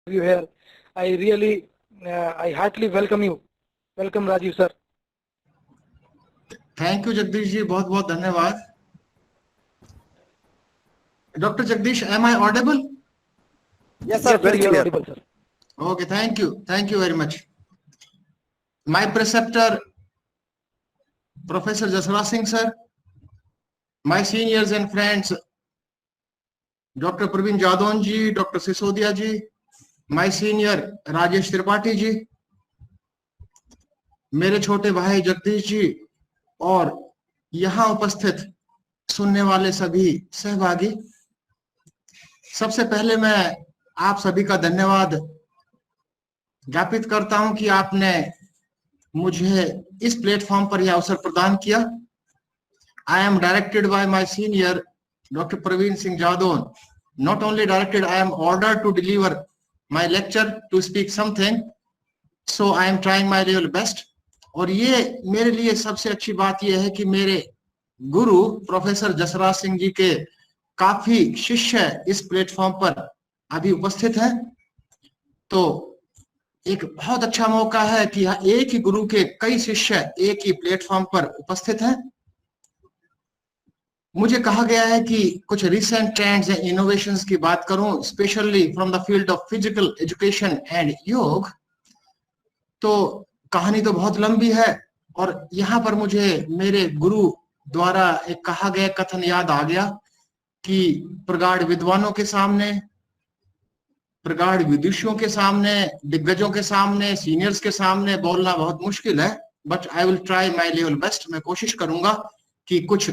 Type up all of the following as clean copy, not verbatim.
you here. I heartily welcome you. Welcome, Rajiv sir. Thank you Jagdish ji, बहुत बहुत धन्यवाद। Doctor Jagdish, am I audible? Yes, sir. Very you are clear. audible, sir. Okay, thank you very much. My preceptor, Professor Jasraj Singh sir, my seniors and friends, Dr. Praveen Jadon ji, Dr. Sisodia ji, my senior Rajesh Tripathi ji, मेरे छोटे भाई जगदीश जी और यहाँ उपस्थित सुनने वाले सभी सहभागी, सबसे पहले मैं आप सभी का धन्यवाद ज्ञापित करता हूं कि आपने मुझे इस प्लेटफॉर्म पर यह अवसर प्रदान किया। I am directed by my senior doctor Praveen Singh Jadaun. Not only directed, I am ordered to deliver my lecture, to speak something, so I am trying my level best. और ये मेरे लिए सबसे अच्छी बात यह है कि मेरे गुरु प्रोफेसर जसराज सिंह जी के काफी शिष्य इस प्लेटफॉर्म पर अभी उपस्थित हैं, तो एक बहुत अच्छा मौका है कि एक ही गुरु के कई शिष्य एक ही प्लेटफॉर्म पर उपस्थित हैं। मुझे कहा गया है कि कुछ रिसेंट ट्रेंड्स एंड इनोवेशंस की बात करूं, specially from the field of physical education and योग। तो कहानी तो बहुत लंबी है और यहाँ पर मुझे मेरे गुरु द्वारा एक कहा गया कथन याद आ गया कि प्रगाढ़ विद्वानों के सामने, प्रगाढ़ विदुषियों के सामने, दिग्गजों के सामने, सीनियर्स के सामने बोलना बहुत मुश्किल है, but I will try my level best. मैं कोशिश करूंगा कि कुछ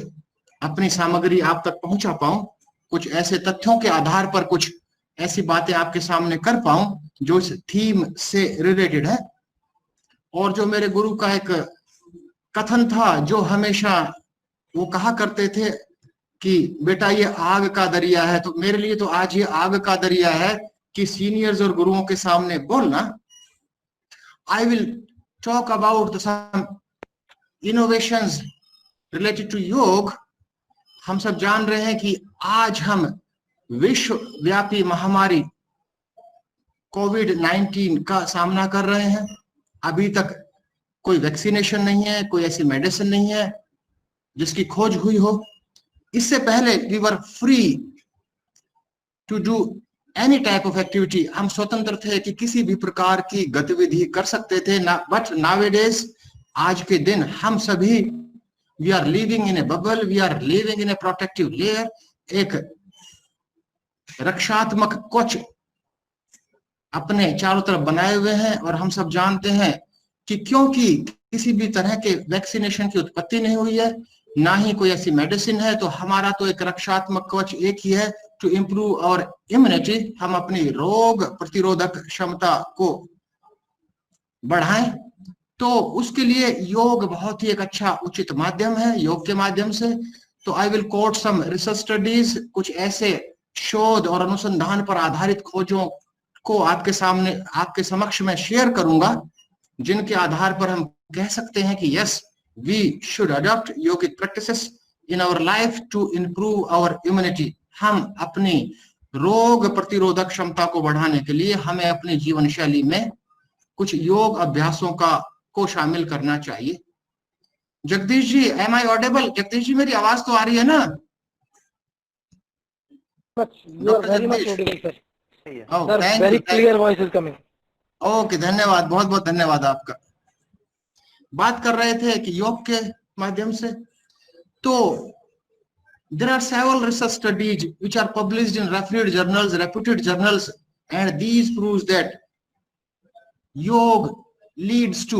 अपनी सामग्री आप तक पहुंचा पाऊं, कुछ ऐसे तथ्यों के आधार पर कुछ ऐसी बातें आपके सामने कर पाऊं जो इस थीम से रिलेटेड है। और जो मेरे गुरु का एक कथन था, जो हमेशा वो कहा करते थे कि बेटा ये आग का दरिया है, तो मेरे लिए तो आज ये आग का दरिया है कि सीनियर्स और गुरुओं के सामने बोलना। I will talk about some innovations related to yoga. हम सब जान रहे हैं कि आज हम विश्वव्यापी महामारी कोविड-19 का सामना कर रहे हैं। अभी तक कोई वैक्सीनेशन नहीं है, कोई ऐसी मेडिसिन नहीं है जिसकी खोज हुई हो। इससे पहले we were free to do any type of activity, हम स्वतंत्र थे कि किसी भी प्रकार की गतिविधि कर सकते थे ना। बट नाउअडेज, आज के दिन हम सभी we are living in a bubble, we are living in a protective layer, एक रक्षात्मक कवच अपने चारों तरफ बनाए हुए हैं। और हम सब जानते हैं कि क्योंकि किसी भी तरह के वैक्सीनेशन की उत्पत्ति नहीं हुई है, ना ही कोई ऐसी मेडिसिन है, तो हमारा तो एक रक्षात्मक कवच एक ही है, टू इम्प्रूव आवर इम्यूनिटी। हम अपनी रोग प्रतिरोधक क्षमता को बढ़ाएं, तो उसके लिए योग बहुत ही एक अच्छा उचित माध्यम है। योग के माध्यम से तो I will quote some research studies, कुछ ऐसे शोध और अनुसंधान पर आधारित खोजों को आपके सामने, आपके समक्ष में शेयर करूंगा, जिनके आधार पर हम कह सकते हैं कि yes, we should adopt yogic practices in our life to improve our immunity. हम अपनी रोग प्रतिरोधक क्षमता को बढ़ाने के लिए हमें अपनी जीवन शैली में कुछ योग अभ्यासों को शामिल करना चाहिए। Jagdish ji, M I audible? Jagdish ji, मेरी आवाज तो आ रही है ना? ओके, धन्यवाद, बहुत बहुत धन्यवाद आपका। बात कर रहे थे कि योग के माध्यम से, तो there are several research studies which are published in reputed journals, and these proves that योग leads to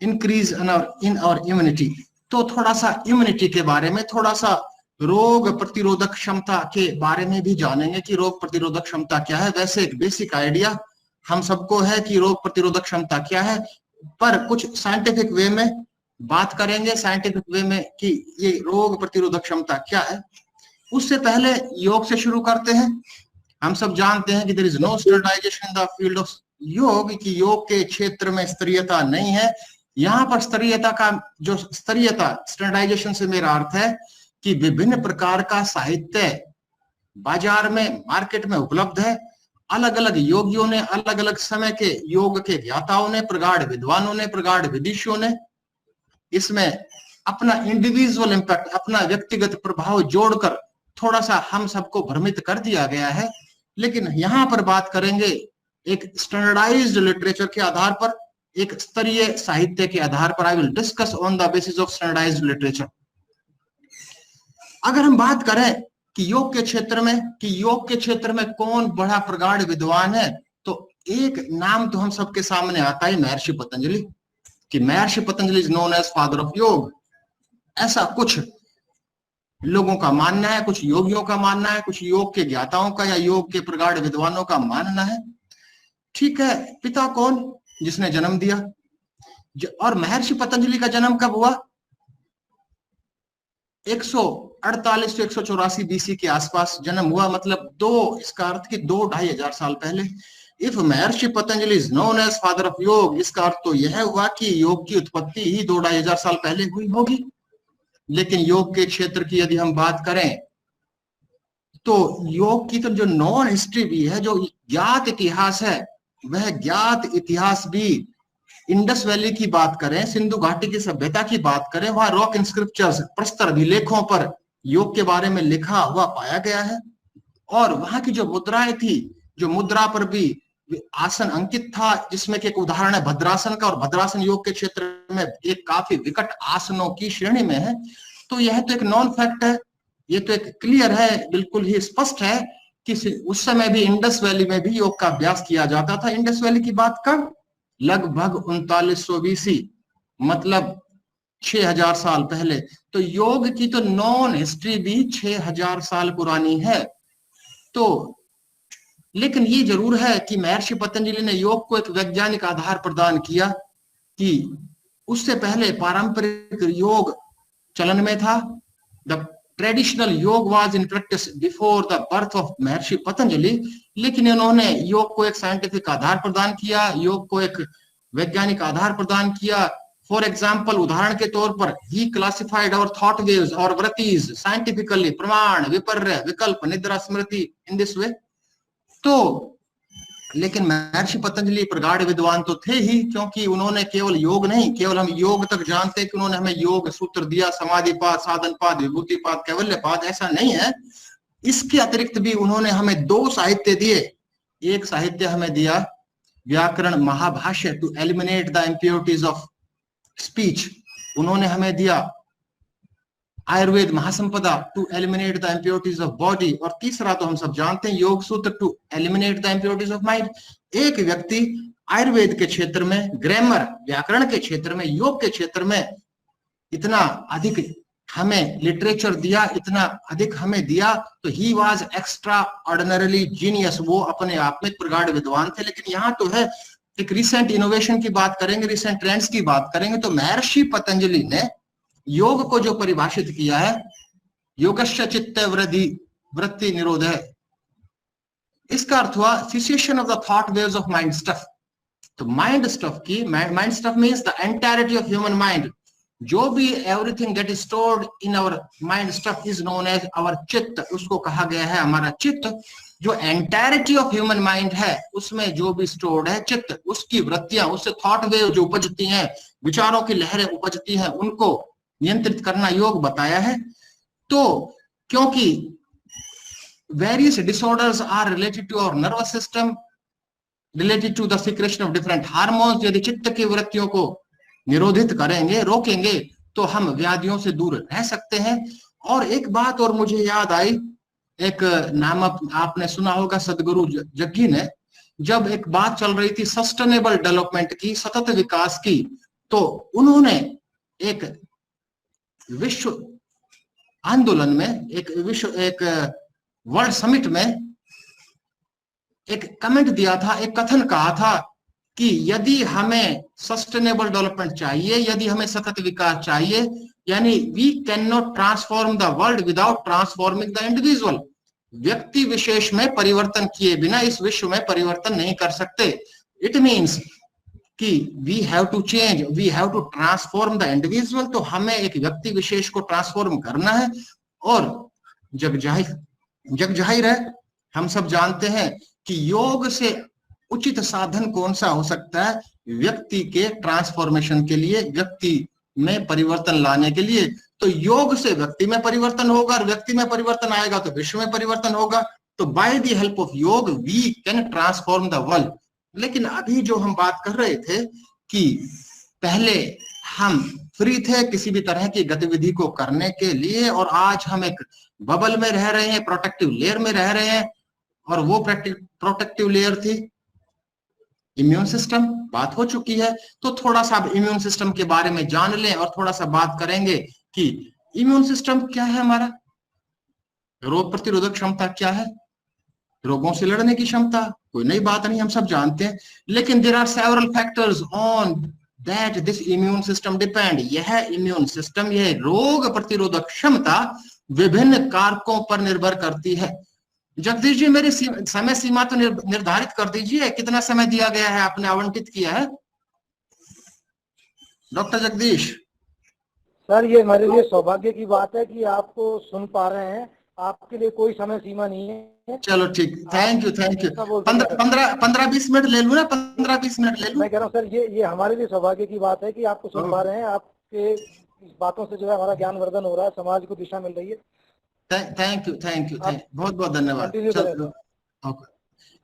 increase in our immunity। तो थोड़ा सा इम्यूनिटी के बारे में, थोड़ा सा रोग प्रतिरोधक क्षमता के बारे में भी जानेंगे कि रोग प्रतिरोधक क्षमता क्या है। वैसे एक बेसिक आइडिया हम सबको है कि रोग प्रतिरोधक क्षमता क्या है, पर कुछ साइंटिफिक वे में बात करेंगे, साइंटिफिक वे में कि ये रोग प्रतिरोधक क्षमता क्या है। उससे पहले योग से शुरू करते हैं। हम सब जानते हैं कि there is no standardisation in the field of yoga, कि योग के क्षेत्र में स्तरीयता नहीं है। यहाँ पर स्तरीयता का जो स्तरीयता, स्टैंडर्डाइजेशन से मेरा अर्थ है कि विभिन्न प्रकार का साहित्य बाजार में, मार्केट में उपलब्ध है, अलग अलग योगियों ने, अलग अलग समय के योग के ज्ञाताओं ने, प्रगाढ़ विद्वानों ने, प्रगाढ़ विदिशियों ने इसमें अपना इंडिविजुअल इम्पैक्ट, अपना व्यक्तिगत प्रभाव जोड़कर थोड़ा सा हम सबको भ्रमित कर दिया गया है। लेकिन यहां पर बात करेंगे एक स्टैंडर्डाइज्ड लिटरेचर के आधार पर, एक स्तरीय साहित्य के आधार पर। I will discuss on the basis of standardised literature. अगर हम बात करें कि योग के क्षेत्र में कौन बड़ा प्रगाढ़ विद्वान है, तो एक नाम तो हम सबके सामने आता है, महर्षि पतंजलि, कि Maharshi Patanjali is known as father of yoga. ऐसा कुछ लोगों का मानना है, कुछ योगियों का मानना है, कुछ योग के ज्ञाताओं का या योग के प्रगाढ़ विद्वानों का मानना है। ठीक है, पिता कौन? जिसने जन्म दिया। और महर्षि पतंजलि का जन्म कब हुआ? 148 से 184 बीसी के आसपास जन्म हुआ, मतलब इसका अर्थ कि 2-2,500 साल पहले। If Maharshi Patanjali is known as father of yoga, इसका अर्थ तो यह हुआ कि योग की उत्पत्ति ही 2-2,500 साल पहले हुई होगी। लेकिन योग के क्षेत्र की यदि हम बात करें तो योग की तो जो नॉन हिस्ट्री भी है, जो ज्ञात इतिहास है, वह ज्ञात इतिहास भी इंडस वैली की बात करें, सिंधु घाटी की सभ्यता की बात करें, वहां रॉक इंस्क्रिप्चर्स, प्रस्तर अभिलेखों पर योग के बारे में लिखा हुआ पाया गया है। और वहां की जो मुद्राएं थी, जो मुद्रा पर भी आसन अंकित था, जिसमें कि एक उदाहरण है भद्रासन का, और भद्रासन योग के क्षेत्र में एक काफी विकट आसनों की श्रेणी में है। तो यह तो एक नॉन फैक्ट है, ये तो एक क्लियर है, बिल्कुल ही स्पष्ट है कि उस समय भी इंडस वैली में भी योग का अभ्यास किया जाता था। इंडस वैली की बात कब? लगभग 3900 बीसी, मतलब 6000 साल पहले। तो योग की तो नॉन हिस्ट्री भी 6000 साल पुरानी है। तो लेकिन ये जरूर है कि महर्षि पतंजलि ने योग को एक वैज्ञानिक आधार प्रदान किया, कि उससे पहले पारंपरिक योग चलन में था। द ट्रेडिशनल योग was in practice before the birth of महर्षि पतंजलि। लेकिन उन्होंने योग को एक साइंटिफिक आधार प्रदान किया, योग को एक वैज्ञानिक आधार प्रदान किया। फॉर एग्जाम्पल, उदाहरण के तौर पर, ही क्लासिफाइड आवर थॉट वेव्स और वृत्तिज साइंटिफिकली, प्रमाण, विपर्य, विकल्प, निद्रा, स्मृति, इन दिस वे। तो लेकिन महर्षि पतंजलि प्रगाढ़ विद्वान तो थे ही, क्योंकि उन्होंने केवल योग नहीं, केवल हम योग तक जानते हैं कि उन्होंने हमें योग सूत्र दिया, समाधिपाद, साधनपाद, विभूतिपाद, कैवल्यपाद, ऐसा नहीं है। इसके अतिरिक्त भी उन्होंने हमें 2 साहित्य दिए। एक साहित्य हमें दिया व्याकरण Mahabhashya, to eliminate the impurities of speech. उन्होंने हमें दिया आयुर्वेद महासंपदा, to eliminate the impurities of body. और तीसरा तो हम सब जानते हैं, Yoga Sutra, to eliminate the impurities of mind. एक व्यक्ति आयुर्वेद के क्षेत्र में, ग्रामर, व्याकरण के क्षेत्र में, योग के क्षेत्र में इतना अधिक हमें लिटरेचर दिया, इतना अधिक हमें दिया, तो he was extra ordinarily genius. वो अपने आप में प्रगाढ़ विद्वान थे। लेकिन यहाँ तो है, एक रिसेंट इनोवेशन की बात करेंगे, रिसेंट ट्रेंड्स की बात करेंगे, तो महर्षि पतंजलि ने योग को जो परिभाषित किया है, योगस्य चित्त वृत्ति निरोध है, इसका अर्थ हुआ cessation of the thought waves of mind stuff. तो mind stuff means the entirety of human mind. जो भी everything that is stored in our mind stuff is known as our chitta. उसको कहा गया है हमारा चित्त। जो एंटायरिटी ऑफ ह्यूमन माइंड है, उसमें जो भी स्टोर्ड है चित्त, उसकी वृत्तियां, उससे थॉट वेव जो उपजती हैं, विचारों की लहरें उपजती हैं, उनको नियंत्रित करना योग बताया है। तो क्योंकि various disorders are related to our nervous system, related to the secretion of different hormones, यदि चित्त की वृत्तियों को निरोधित करेंगे, रोकेंगे, तो हम व्याधियों से दूर रह सकते हैं। और एक बात और मुझे याद आई, एक नाम आपने सुना होगा, सदगुरु जग्गी ने, जब एक बात चल रही थी सस्टेनेबल डेवलपमेंट की, सतत विकास की, तो उन्होंने एक विश्व आंदोलन में, एक वर्ल्ड समिट में एक कमेंट दिया था, एक कथन कहा था कि यदि हमें सस्टेनेबल डेवलपमेंट चाहिए, यदि हमें सतत विकास चाहिए, यानी we can not transform the world without transforming the individual. व्यक्ति विशेष में परिवर्तन किए बिना इस विश्व में परिवर्तन नहीं कर सकते। इट मीन्स कि we have to change, we have to transform the individual. तो हमें एक व्यक्ति विशेष को ट्रांसफॉर्म करना है। और जग जाहिर है, हम सब जानते हैं कि योग से उचित साधन कौन सा हो सकता है व्यक्ति के ट्रांसफॉर्मेशन के लिए, व्यक्ति में परिवर्तन लाने के लिए। तो योग से व्यक्ति में परिवर्तन होगा, और व्यक्ति में परिवर्तन आएगा तो विश्व में परिवर्तन होगा। तो by the help of yoga we can transform the world. लेकिन अभी जो हम बात कर रहे थे कि पहले हम फ्री थे किसी भी तरह की गतिविधि को करने के लिए, और आज हम एक बबल में रह रहे हैं, प्रोटेक्टिव लेयर में रह रहे हैं, और वो प्रोटेक्टिव लेयर थी इम्यून सिस्टम। बात हो चुकी है, तो थोड़ा सा अब इम्यून सिस्टम के बारे में जान लें और थोड़ा सा बात करेंगे कि इम्यून सिस्टम क्या है हमारा, रोग प्रतिरोधक क्षमता क्या है, रोगों से लड़ने की क्षमता, कोई नई बात नहीं, हम सब जानते हैं। लेकिन there are several factors on that this immune system depend. यह इम्यून सिस्टम, यह रोग प्रतिरोधक क्षमता विभिन्न कारकों पर निर्भर करती है। जगदीश जी, मेरी समय सीमा तो निर्धारित कर दीजिए, कितना समय दिया गया है, आपने आवंटित किया है डॉक्टर जगदीश? सर ये हमारे लिए सौभाग्य की बात है कि आपको सुन पा रहे हैं, आपके लिए कोई समय सीमा नहीं है। चलो ठीक, thank you thank you. 15-20 minute ले लूं ना, 15-20 मिनट ले लूं? मैं कह रहा हूँ सर ये हमारे लिए सौभाग्य की बात है कि आपको सुन पा रहे हैं, आपके इस बातों से जो है हमारा ज्ञानवर्धन हो रहा है, समाज को दिशा मिल रही है। थैंक यू बहुत बहुत धन्यवाद। चलो,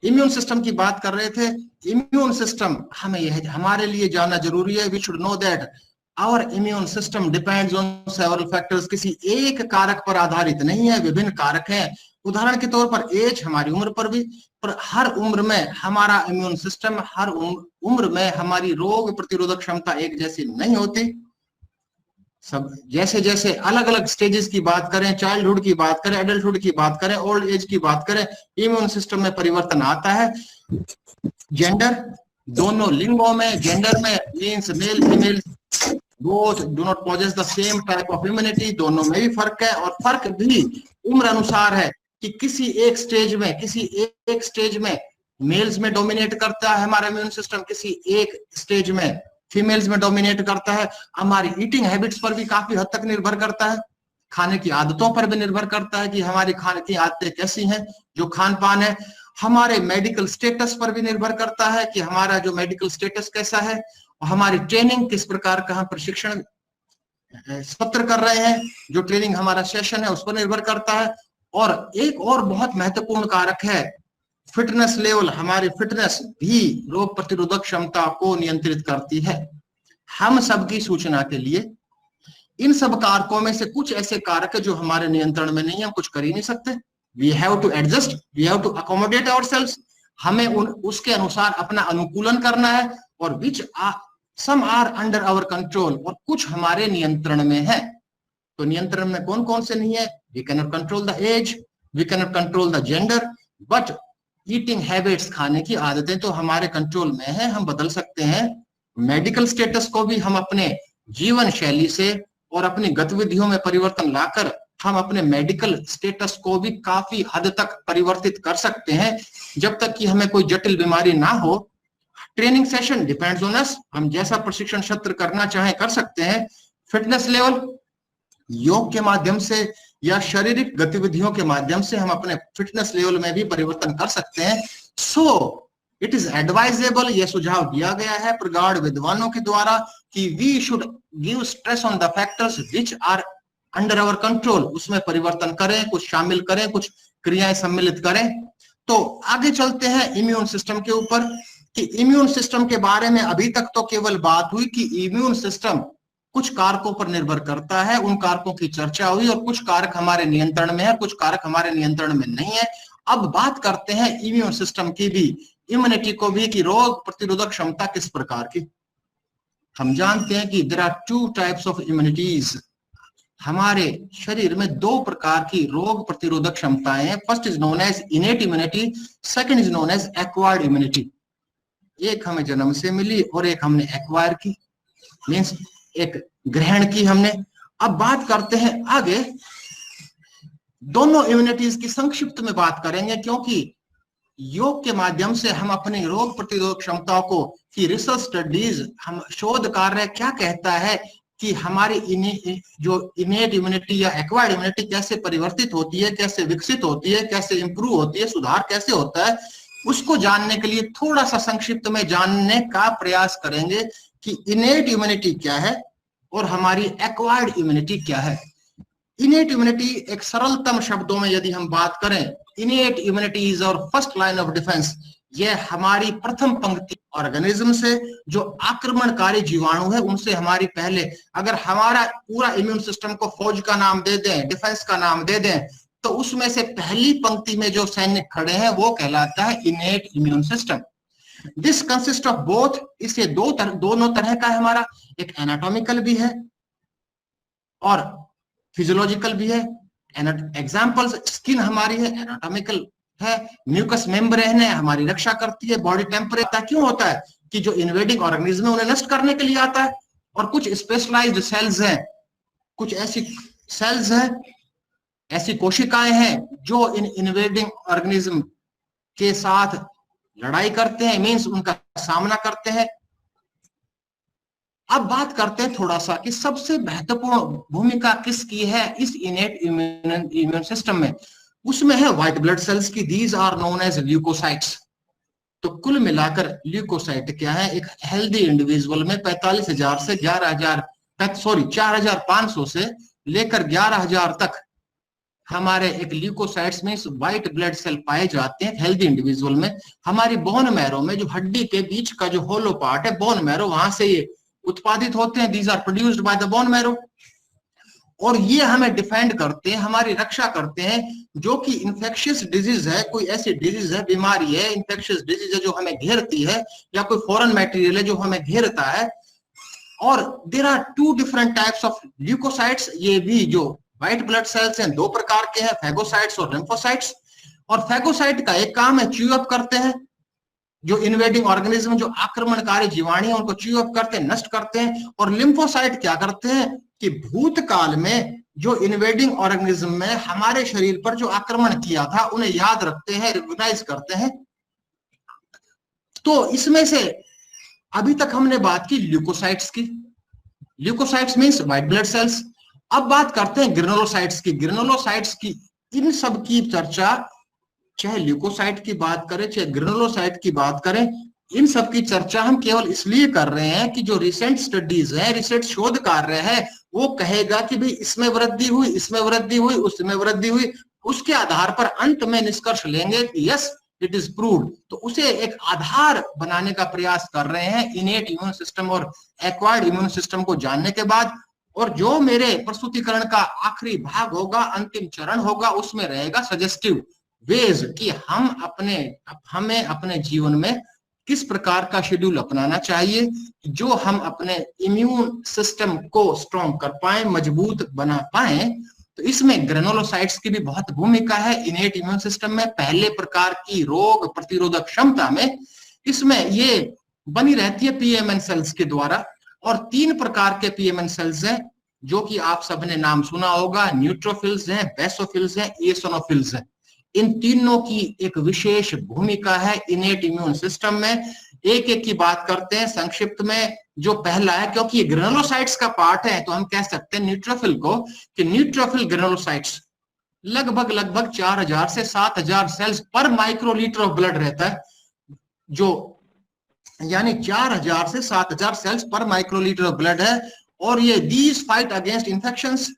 इम्यून सिस्टम की बात कर रहे थे। इम्यून सिस्टम हमें यह हमारे लिए जानना जरूरी है। We should know that our immune system depends on several factors. किसी एक कारक पर आधारित नहीं है, विभिन्न कारक हैं। उदाहरण के तौर पर एज, हमारी उम्र पर भी, पर हर उम्र में हमारा इम्यून सिस्टम, हर उम्र में हमारी रोग प्रतिरोधक क्षमता एक जैसी नहीं होती। सब जैसे जैसे अलग अलग स्टेजेस की बात करें, चाइल्डहुड की बात करें, एडल्टहुड की बात करें, ओल्ड एज की बात करें, इम्यून सिस्टम में परिवर्तन आता है। जेंडर, दोनों लिंगों में, जेंडर में means male female both do not possess the same type of immunity, दोनों में भी फर्क है। और फर्क भी उम्र अनुसार है कि किसी एक स्टेज में मेल्स में डोमिनेट करता है हमारा इम्यून सिस्टम, किसी एक स्टेज में फीमेल्स में डोमिनेट करता है। हमारी ईटिंग हैबिट्स पर भी काफी हद तक निर्भर करता है, खाने की आदतों पर भी निर्भर करता है कि हमारी खाने की आदतें कैसी हैं, जो खान पान है। हमारे मेडिकल स्टेटस पर भी निर्भर करता है कि हमारा जो मेडिकल स्टेटस कैसा है, और हमारी ट्रेनिंग किस प्रकार का हम प्रशिक्षण सत्र कर रहे हैं, जो ट्रेनिंग हमारा सेशन है उस पर निर्भर करता है। और एक और बहुत महत्वपूर्ण कारक है फिटनेस लेवल। हमारी फिटनेस भी रोग प्रतिरोधक क्षमता को नियंत्रित करती है। हम सबकी सूचना के लिए इन सब कारकों में से कुछ ऐसे कारक है जो हमारे नियंत्रण में नहीं है, हम कुछ कर ही नहीं सकते। We have to adjust, we have to accommodate ourselves. हमें उसके अनुसार अपना अनुकूलन करना है। और which some are under our control, और कुछ हमारे नियंत्रण में है। तो नियंत्रण में कौन कौन से नहीं है? We can not control the age, we can not control the gender, but eating habits, खाने की आदतें तो हमारे कंट्रोल में है, हम बदल सकते हैं। मेडिकल स्टेटस को भी हम अपने जीवन शैली से और अपनी गतिविधियों में परिवर्तन लाकर हम अपने मेडिकल स्टेटस को भी काफी हद तक परिवर्तित कर सकते हैं, जब तक कि हमें कोई जटिल बीमारी ना हो। Training session depends on us, हम जैसा प्रशिक्षण सत्र करना चाहें कर सकते हैं। फिटनेस लेवल, योग के माध्यम से या शारीरिक गतिविधियों के माध्यम से हम अपने फिटनेस लेवल में भी परिवर्तन कर सकते हैं। सो इट इज एडवाइजेबल, यह सुझाव दिया गया है प्रगाढ़ विद्वानों के द्वारा कि we should give stress on the factors which are under our control. उसमें परिवर्तन करें, कुछ शामिल करें, कुछ क्रियाएं सम्मिलित करें। तो आगे चलते हैं इम्यून सिस्टम के ऊपर कि इम्यून सिस्टम के बारे में अभी तक तो केवल बात हुई कि इम्यून सिस्टम कुछ कारकों पर निर्भर करता है, उन कारकों की चर्चा हुई, और कुछ कारक हमारे नियंत्रण में है, कुछ कारक हमारे नियंत्रण में नहीं है। अब बात करते हैं इम्यून सिस्टम की भी, इम्यूनिटी को भी, कि रोग प्रतिरोधक क्षमता किस प्रकार की। हम जानते हैं कि there are 2 types of immunities. हमारे शरीर में 2 प्रकार की रोग प्रतिरोधक क्षमताएं हैं। First is known as innate immunity, second is known as acquired immunity. एक हमें जन्म से मिली और एक हमने एक्वायर की, मींस एक ग्रहण की हमने। अब बात करते हैं आगे, दोनों इम्यूनिटीज की संक्षिप्त में बात करेंगे, क्योंकि योग के माध्यम से हम अपनी रोग प्रतिरोधक क्षमताओं को की रिसर्च स्टडीज, हम शोध कार्य क्या कहता है कि हमारी जो इनेट इम्यूनिटी या एक्वायर्ड इम्यूनिटी कैसे परिवर्तित होती है, कैसे विकसित होती है, कैसे इंप्रूव होती है, सुधार कैसे होता है, उसको जानने के लिए थोड़ा सा संक्षिप्त में जानने का प्रयास करेंगे कि इनेट इम्यूनिटी क्या है और हमारी एक्वायर्ड इम्यूनिटी क्या है। इनेट इम्यूनिटी एक सरलतम शब्दों में यदि हम बात करें, innate immunity is our first line of defence. यह हमारी प्रथम पंक्ति ऑर्गेनिज्म से जो आक्रमणकारी जीवाणु है उनसे हमारी पहले, अगर हमारा पूरा इम्यून सिस्टम को फौज का नाम दे दें, डिफेंस का नाम दे दें, तो उसमें से पहली पंक्ति में जो सैनिक खड़े हैं वो कहलाता है इनेट immune system. This consist of both, इसे दोनों तरह का है हमारा, एक एनाटॉमिकल भी है और फिजियोलॉजिकल भी है। एग्जांपल्स, स्किन हमारी है, एनाटॉमिकल है। म्यूकस मेम्ब्रेन है, हमारी रक्षा करती है। बॉडी टेम्परेचर क्यों होता है कि जो इन्वेडिंग ऑर्गेनिज्म है उन्हें नष्ट करने के लिए आता है। और कुछ स्पेशलाइज्ड सेल्स हैं, कुछ ऐसी सेल्स हैं, ऐसी कोशिकाएं हैं जो इन इन्वेडिंग ऑर्गेनिज्म के साथ लड़ाई करते हैं, मींस उनका सामना करते हैं। अब बात करते हैं थोड़ा सा कि सबसे महत्वपूर्ण भूमिका किसकी है इस इनेट इम्यून सिस्टम में। उसमें है व्हाइट ब्लड सेल्स की, these are known as leukocytes. तो कुल मिलाकर ल्यूकोसाइट क्या है, एक हेल्दी इंडिविजुअल में 45,000 से 4,500 से लेकर 11,000 तक हमारे एक ल्यूकोसाइट्स में व्हाइट ब्लड सेल पाए जाते हैं हेल्दी इंडिविजुअल में। हमारी बोन मैरो में जो हड्डी के बीच का जो होलो पार्ट है बोन मैरो, वहां से ये उत्पादित होते हैं। These are produced by the bone marrow. और ये हमें डिफेंड करते हैं, हमारी रक्षा करते हैं। जो कि इंफेक्शियस डिजीज है, कोई ऐसी डिजीज है, बीमारी है, इंफेक्शियस डिजीज है जो हमें घेरती है, या कोई फॉरेन मटेरियल है जो हमें घेरता है। और there are 2 different types of leukocytes. ये भी जो व्हाइट ब्लड सेल्स हैं 2 प्रकार के हैं, फैगोसाइट्स और लिम्फोसाइट्स। और फैगोसाइट का एक काम है च्यू अप करते हैं, जो इन्वेडिंग ऑर्गेनिज्म, जो आक्रमणकारी जीवाणु है उनको च्यू अप करते हैं, नष्ट करते हैं। और लिम्फोसाइट क्या करते हैं कि भूतकाल में जो इन्वेडिंग ऑर्गेनिज्म में हमारे शरीर पर जो आक्रमण किया था उन्हें याद रखते हैं, रिकॉग्नाइज करते हैं। तो इसमें से अभी तक हमने बात की ल्यूकोसाइट्स की। Leukocytes means white blood cells. अब बात करते हैं ग्रेनुलोसाइट्स की। ग्रेनुलोसाइट्स की, इन सब की चर्चा, चाहे ल्यूकोसाइट की बात करें चाहे ग्रेनुलोसाइट की बात करें, इन सब की चर्चा हम केवल इसलिए कर रहे हैं कि जो रिसेंट स्टडीज है, रिसर्च शोध कार्य है, वो कहेगा कि भाई इसमें वृद्धि हुई, इसमें वृद्धि हुई, उसमें वृद्धि हुई। उसके आधार पर अंत में निष्कर्ष लेंगे कि यस इट इज प्रूव्ड। तो उसे एक आधार बनाने का प्रयास कर रहे हैं इनेट इम्यून सिस्टम और एक्वायर्ड इम्यून सिस्टम को जानने के बाद। और जो मेरे प्रस्तुतिकरण का आखिरी भाग होगा, अंतिम चरण होगा, उसमें रहेगा सजेस्टिव वेज कि हमें अपने जीवन में किस प्रकार का शेड्यूल अपनाना चाहिए जो हम अपने इम्यून सिस्टम को स्ट्रॉन्ग कर पाए, मजबूत बना पाए। तो इसमें ग्रेनुलोसाइट्स की भी बहुत भूमिका है इनेट इम्यून सिस्टम में। पहले प्रकार की रोग प्रतिरोधक क्षमता में इसमें ये बनी रहती है पीएमएन सेल्स के द्वारा। और 3 प्रकार के पीएमएन सेल्स हैं जो कि आप सबने नाम सुना होगा, न्यूट्रोफिल्स हैं, बेसोफिल्स हैं, एओसिनोफिल्स हैं। इन तीनों की एक विशेष भूमिका है इनेट इम्यून सिस्टम में। एक एक की बात करते हैं संक्षिप्त में। जो पहला है, क्योंकि ये ग्रेनुलोसाइट्स का पार्ट है तो हम कह सकते हैं न्यूट्रोफिल को कि न्यूट्रोफिल ग्रेनुलोसाइट्स लगभग 4000 से 7000 सेल्स पर माइक्रोलीटर ऑफ ब्लड रहता है, जो यानी 4000 से 7000 सेल्स पर माइक्रोलीटर ऑफ ब्लड है। और ये दीज फाइट अगेंस्ट इन्फेक्शंस।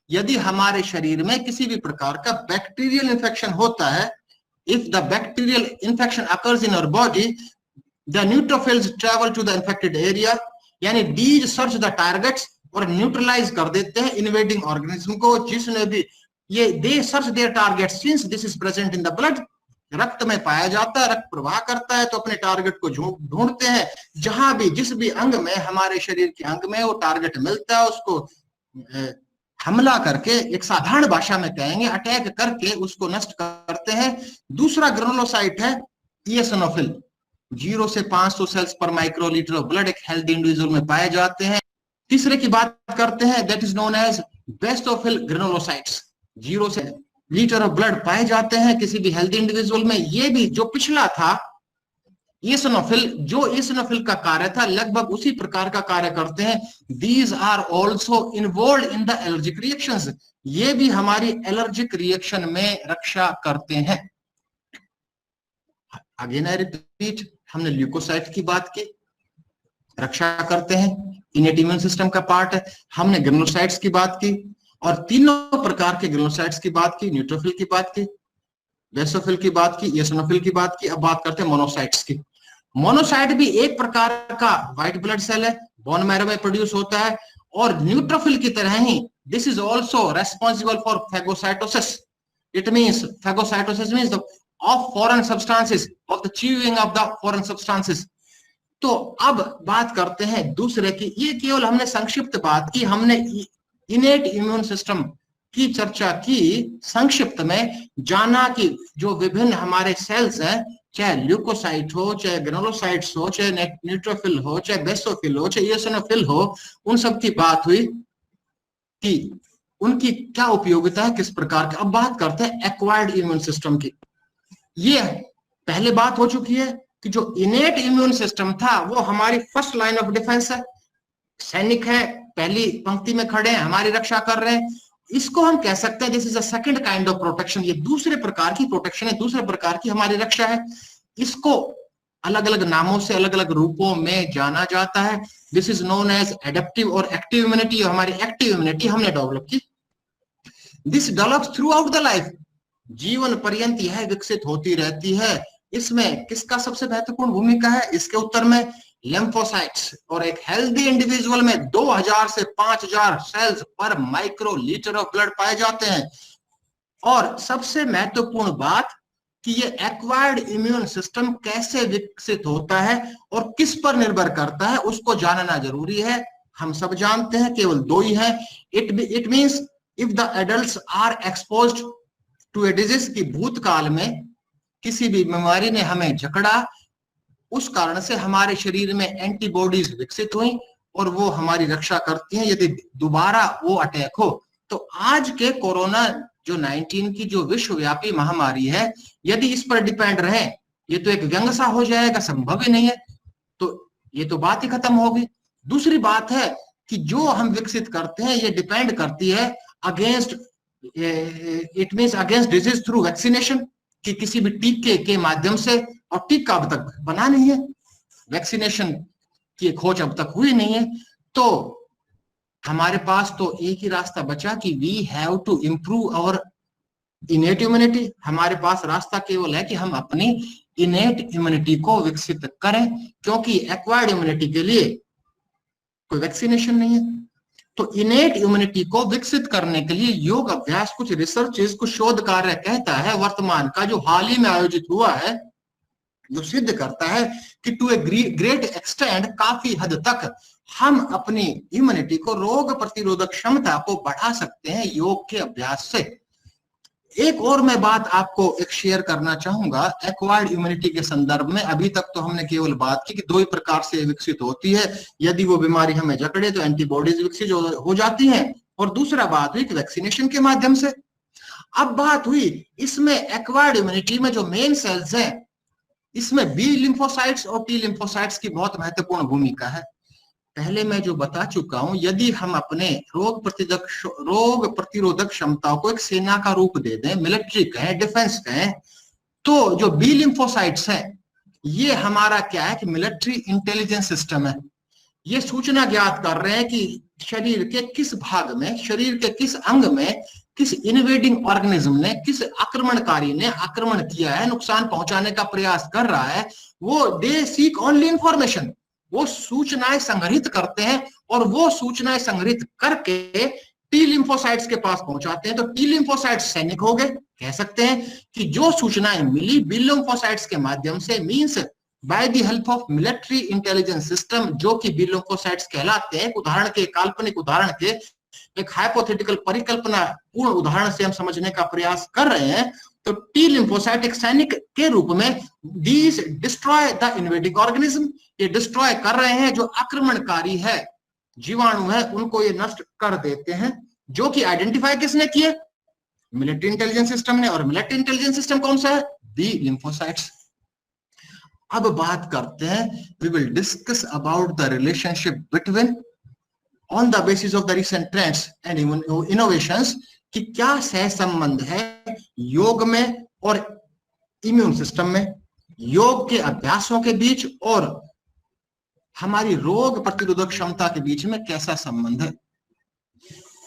यदि हमारे शरीर में किसी भी प्रकार का बैक्टीरियल इन्फेक्शन होता है, if the bacterial infection occurs in our body, the neutrophils travel to the infected area, यानी दीज सर्च द टारगेट्स और न्यूट्रलाइज कर देते हैं इन्वेडिंग ऑर्गेनिज्म को। जिसने भी ये they search their targets since this is present in the blood, रक्त में पाया जाता है, रक्त प्रवाह करता है, तो अपने टारगेट को ढूंढते हैं। जहां भी जिस भी अंग में, हमारे शरीर के अंग में वो टारगेट मिलता है, उसको हमला करके, एक साधारण भाषा में कहेंगे अटैक करके उसको नष्ट करते हैं। दूसरा ग्रेनुलोसाइट है एओसिनोफिल। 0 से 500 सेल्स पर माइक्रोलीटर ऑफ ब्लड एक हेल्दी इंडिविजुअल में पाए जाते हैं। तीसरे की बात करते हैं, that is known as basophil granulocytes. 0 से लीटर ऑफ ब्लड पाए जाते हैं किसी भी हेल्दी इंडिविजुअल में। ये भी जो पिछला था एओसिनोफिल, जो एओसिनोफिल का कार्य था लगभग उसी प्रकार का कार्य करते हैं। These are also involve in the allergic reactions. ये भी हमारी एलर्जिक रिएक्शन में रक्षा करते हैं। अगेन आई रिपीट, हमने ल्यूकोसाइट की बात की, रक्षा करते हैं, इनेट इम्यून सिस्टम का पार्ट है। हमने ग्रेनुलोसाइट्स की बात की और तीनों प्रकार के ग्रेनुलोसाइट्स की बात की, न्यूट्रोफिल की बात की, बेसोफिल की बात की, एसिनोफिल की बात की। अब बात करते हैं मोनोसाइट्स की। मोनोसाइट भी एक प्रकार का व्हाइट ब्लड सेल है, बोन मैरो में प्रोड्यूस होता है, और न्यूट्रोफिल की तरह ही this is also responsible for phagocytosis. It means phagocytosis means the of foreign substances, of the chewing of the foreign substances. तो अब बात करते हैं दूसरे की। ये केवल हमने संक्षिप्त बात की, हमने इनेट इम्यून सिस्टम की चर्चा की संक्षिप्त में, जाना कि जो विभिन्न हमारे सेल्स हैं, चाहे ल्यूकोसाइट हो, चाहे ग्रेनुलोसाइट्स हो, चाहे न्यूट्रोफिल हो, चाहे बेसोफिल हो, चाहे एसिनोफिल हो, उन सब की बात हुई कि उनकी क्या उपयोगिता है, किस प्रकार की। अब बात करते हैं एक्वायर्ड इम्यून सिस्टम की। ये पहले बात हो चुकी है कि जो इनेट इम्यून सिस्टम था वो हमारी फर्स्ट लाइन ऑफ डिफेंस है, सैनिक है, पहली पंक्ति में खड़े हैं, हमारी रक्षा कर रहे हैं। इसको हम कह सकते हैं this is a second kind of protection, ये दूसरे प्रकार की प्रोटेक्शन है, दूसरे प्रकार की हमारी रक्षा है। इसको अलग अलग नामों से, अलग अलग रूपों में जाना जाता है। This is known as adaptive और एक्टिव इम्यूनिटी। हमारी एक्टिव इम्यूनिटी हमने डेवलप की। This develops throughout the life, जीवन पर्यंत यह विकसित होती रहती है। इसमें किसका सबसे महत्वपूर्ण भूमिका है? इसके उत्तर में लिम्फोसाइट्स। और एक हेल्दी इंडिविजुअल में 2000 से 5000 सेल्स पर माइक्रोलीटर ऑफ ब्लड पाए जाते हैं। और सबसे महत्वपूर्ण बात कि ये एक्वायर्ड इम्यून सिस्टम कैसे विकसित होता है और किस पर निर्भर करता है, उसको जानना जरूरी है। हम सब जानते हैं, केवल दो ही है। It means if the adults are exposed to a disease, की भूतकाल में किसी भी बीमारी ने हमें जकड़ा, उस कारण से हमारे शरीर में एंटीबॉडीज विकसित हुई और वो हमारी रक्षा करती हैं यदि दोबारा वो अटैक हो। तो आज के कोरोना जो 19 की जो विश्वव्यापी महामारी है, यदि इस पर डिपेंड रहे, ये तो एक व्यंग सा हो जाएगा, संभव ही नहीं है, तो ये तो बात ही खत्म होगी। दूसरी बात है कि जो हम विकसित करते हैं ये डिपेंड करती है against, it means against disease through vaccination, कि किसी भी टीके के माध्यम से, और टीका अब तक बना नहीं है, वैक्सीनेशन की खोज अब तक हुई नहीं है। तो हमारे पास तो एक ही रास्ता बचा कि we have to improve our innate immunity. हमारे पास रास्ता केवल है कि हम अपनी इनेट इम्यूनिटी को विकसित करें, क्योंकि एक्वायर्ड इम्यूनिटी के लिए कोई वैक्सीनेशन नहीं है। तो इनेट इम्यूनिटी को विकसित करने के लिए योग अभ्यास, कुछ रिसर्चेस, कुछ शोध कार्य कहता है वर्तमान का जो हाल ही में आयोजित हुआ है, जो सिद्ध करता है कि टू ए ग्रेट एक्सटेंड, काफी हद तक हम अपनी इम्यूनिटी को, रोग प्रतिरोधक क्षमता को बढ़ा सकते हैं योग के अभ्यास से। एक और मैं बात आपको एक शेयर करना चाहूंगा एक्वायर्ड इम्यूनिटी के संदर्भ में। अभी तक तो हमने केवल बात की कि दो ही प्रकार से विकसित होती है, यदि वो बीमारी हमें जकड़े तो एंटीबॉडीज विकसित हो जाती हैं, और दूसरा बात हुई कि वैक्सीनेशन के माध्यम से। अब बात हुई इसमें एक्वायर्ड इम्यूनिटी में जो मेन सेल्स हैं, इसमें बी लिम्फोसाइट्स और टी लिम्फोसाइट्स की बहुत महत्वपूर्ण भूमिका है। पहले मैं जो बता चुका हूं, यदि हम अपने रोग प्रतिरोधक क्षमता को एक सेना का रूप दे दें, मिलिट्री कहें, डिफेंस कहें, तो जो बी लिम्फोसाइट्स हैं, ये हमारा क्या है कि मिलिट्री इंटेलिजेंस सिस्टम है। ये सूचना ज्ञात कर रहे हैं कि शरीर के किस भाग में, शरीर के किस अंग में किस इन्वेडिंग ऑर्गेनिज्म ने, किस आक्रमणकारी ने आक्रमण किया है, नुकसान पहुंचाने का प्रयास कर रहा है। वो दे सीक ओनली इंफॉर्मेशन, वो सूचनाएं संग्रहित करते हैं और वो सूचनाएं संग्रहित करके टी लिम्फोसाइट्स के पास पहुंचाते हैं। तो टी लिम्फोसाइट्स सैनिक हो गए। कह सकते हैं कि जो सूचनाएं मिली बी लिम्फोसाइट्स के माध्यम से, means by the help of military intelligence system, जो कि बी लिम्फोसाइट्स कहलाते हैं। उदाहरण के, काल्पनिक उदाहरण के, एक हाइपोथेटिकल परिकल्पना पूर्ण उदाहरण से हम समझने का प्रयास कर रहे हैं। तो टी लिम्फोसाइट एक सैनिक के रूप में these destroy the invading organism, ये डिस्ट्रॉय कर रहे हैं, जो आक्रमणकारी है, जीवाणु है, उनको ये नष्ट कर देते हैं। जो कि आइडेंटिफाई किसने किए? मिलिट्री इंटेलिजेंस सिस्टम ने। और मिलिट्री इंटेलिजेंस सिस्टम कौन सा है? B lymphocytes. अब बात करते हैं, we will discuss about the relationship between, on the basis of the recent trends and innovations, कि क्या सह संबंध है योग में और इम्यून सिस्टम में। योग के अभ्यासों के बीच और हमारी रोग प्रतिरोधक क्षमता के बीच में कैसा संबंध है।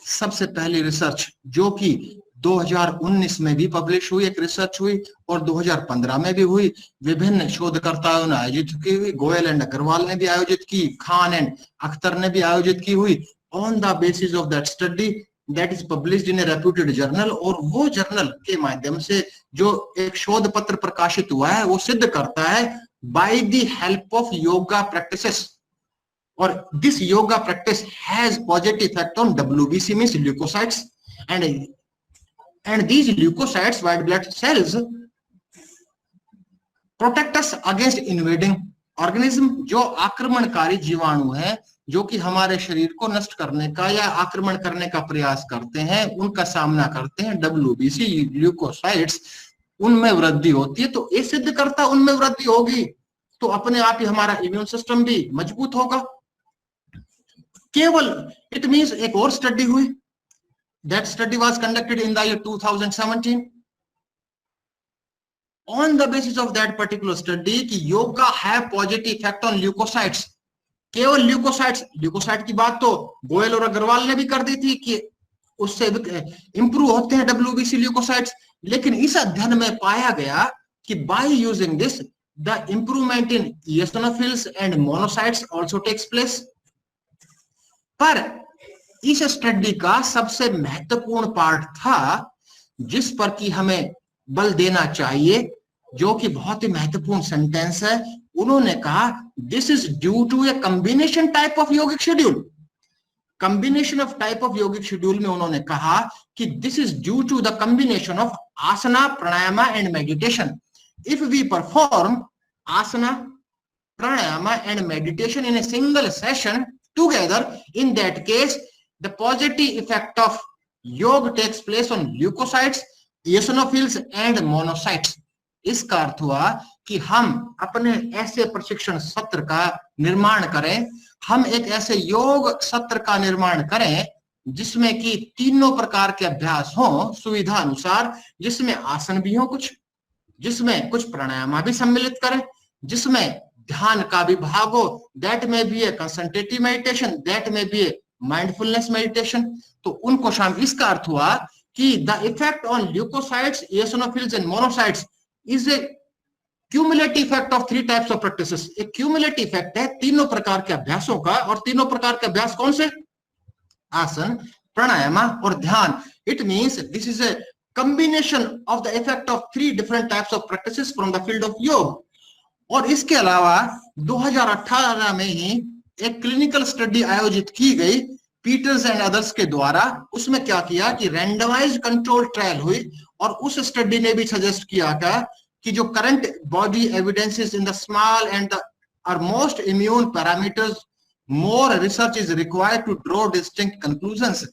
सबसे पहली रिसर्च जो कि 2019 में भी पब्लिश हुई, एक रिसर्च हुई, और 2015 में भी हुई, विभिन्न शोधकर्ताओं ने आयोजित की हुई, गोयल एंड अग्रवाल ने भी आयोजित की, खान एंड अख्तर ने भी आयोजित की हुई, on the basis of that study that is published in A reputed journal. और वो जर्नल के माध्यम से जो एक शोध पत्र प्रकाशित हुआ है वो सिद्ध करता है bye the help of yoga practices, or this yoga practice has positive effect on WBC, means leukocytes, and these leukocytes, white blood cells, protect us against invading organism। जो आक्रमणकारी जीवाणु हैं जो कि हमारे शरीर को नष्ट करने का या आक्रमण करने का प्रयास करते हैं, उनका सामना करते हैं WBC ल्यूकोसाइट्स, उनमें वृद्धि होती है। तो ये सिद्ध करता उनमें वृद्धि होगी तो अपने आप ही हमारा इम्यून सिस्टम भी मजबूत होगा। केवल इट मींस एक और स्टडी हुई, that study was conducted in the year 2017। On the basis of that particular study कि yoga have positive effect on leukocytes, केवल ल्यूकोसाइट्स, ल्यूकोसाइट की बात तो गोयल और अग्रवाल ने भी कर दी थी कि उससे इंप्रूव होते हैं WBC ल्यूकोसाइट्स, लेकिन इस अध्ययन में पाया गया कि by using this the improvement in eosinophils and monocytes also takes place. पर इस स्टडी का सबसे महत्वपूर्ण पार्ट था जिस पर कि हमें बल देना चाहिए, जो कि बहुत ही महत्वपूर्ण सेंटेंस है। उन्होंने कहा this is due to a combination type of yogic schedule. Combination of type of yogic schedule में उन्होंने कहा कि this is due to the combination of asana, pranayama and meditation. If we perform asana, pranayama and meditation in a single session together, in that case the positive effect of yoga takes place on leukocytes, eosinophils and monocytes। इसका अर्थ हुआ कि हम अपने ऐसे प्रशिक्षण सत्र का निर्माण करें, हम एक ऐसे योग सत्र का निर्माण करें जिसमें कि तीनों प्रकार के अभ्यास हो सुविधा अनुसार, जिसमें आसन भी हो कुछ, जिसमें कुछ प्राणायाम भी सम्मिलित करें, जिसमें ध्यान का भी भाग हो, दैट में be a concentrative meditation, that में बी ए माइंडफुलनेस मेडिटेशन। तो उनको शामिल, इसका अर्थ हुआ कि the effect on leukocytes, eosinophils and monocytes is a cumulative effect of 3 types of practices. एक क्यूमुलेटिव इफेक्ट है तीनों प्रकार के अभ्यासों का, और तीनों प्रकार के अभ्यास कौन से? आसन, प्राणायाम और ध्यान। It means this is a combination of the effect of 3 different types of practices from the field of yoga। और इसके अलावा 2018 में ही एक क्लिनिकल स्टडी आयोजित की गई पीटर्स एंड अदर्स के द्वारा। उसमें क्या किया कि रैंडमाइज्ड कंट्रोल ट्रायल हुई, और उस स्टडी ने भी सजेस्ट किया था कि जो current body evidences in the small and the are most immune parameters, more research is required to draw distinct conclusions.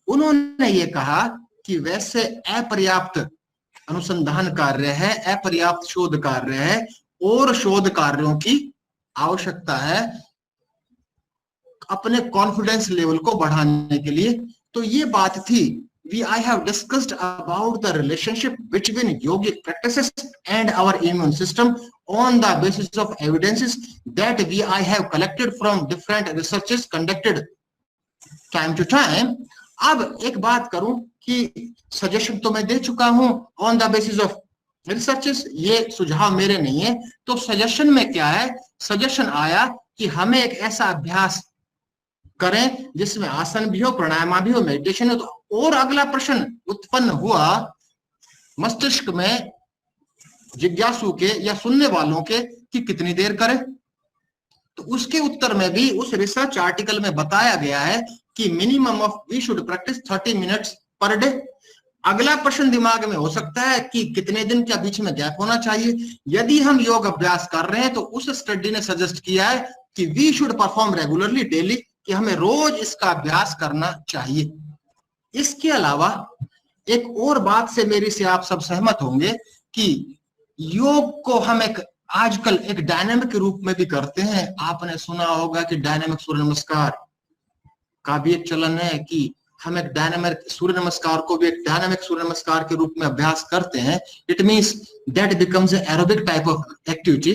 उन्होंने ये कहा कि वैसे अपर्याप्त अनुसंधान कार्य है, अपर्याप्त शोध कार्य है, और शोध कार्यों की आवश्यकता है अपने कॉन्फिडेंस लेवल को बढ़ाने के लिए। तो ये बात थी। I have discussed about the relationship between yogic practices and our immune system on the basis of evidences that I have collected from different researches conducted time to time। अब एक बात करूं कि सजेशन तो मैं दे चुका हूं on the basis of researches, ये सुझाव मेरे नहीं है। तो सजेशन में क्या है? सजेशन आया कि हमें एक ऐसा अभ्यास करें जिसमें आसन भी हो, प्राणायाम भी हो, मेडिटेशन हो। तो और अगला प्रश्न उत्पन्न हुआ मस्तिष्क में जिज्ञासु के या सुनने वालों के कि कितनी देर करें। तो उसके उत्तर में भी उस रिसर्च आर्टिकल में बताया गया है कि minimum of we should practice 30 minutes per day. अगला प्रश्न दिमाग में हो सकता है कि कितने दिन के बीच में गैप होना चाहिए। यदि हम योग अभ्यास कर रहे हैं तो उस स्टडी ने सजेस्ट किया है कि we should perform regularly daily, कि हमें रोज इसका अभ्यास करना चाहिए। इसके अलावा एक और बात से मेरी से आप सब सहमत होंगे कि योग को हम एक आजकल एक डायनामिक रूप में भी करते हैं। आपने सुना होगा कि डायनामिक सूर्य नमस्कार का भी एक चलन है कि हम एक डायनामिक सूर्य नमस्कार को भी एक डायनामिक सूर्य नमस्कार के रूप में अभ्यास करते हैं, it means that becomes aerobic type of activity.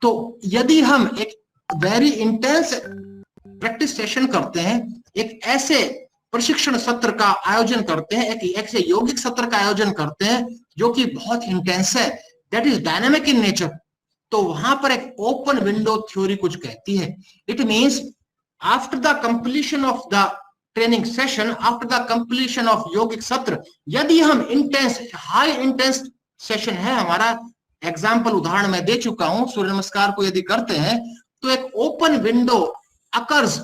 तो यदि हम एक वेरी इंटेंस प्रैक्टिस सेशन करते हैं, एक ऐसे प्रशिक्षण सत्र का आयोजन करते हैं, एक ऐसे यौगिक सत्र का आयोजन करते हैं जो कि बहुत इंटेंस है, that is dynamic in nature, तो वहां पर एक ओपन विंडो थ्योरी कुछ कहती है। It means after the completion of the training session, after the completion of यौगिक सत्र, यदि हम इंटेंस हाई इंटेंस सेशन है हमारा, एग्जाम्पल उदाहरण मैं दे चुका हूं, सूर्य नमस्कार को यदि करते हैं तो एक open window occurs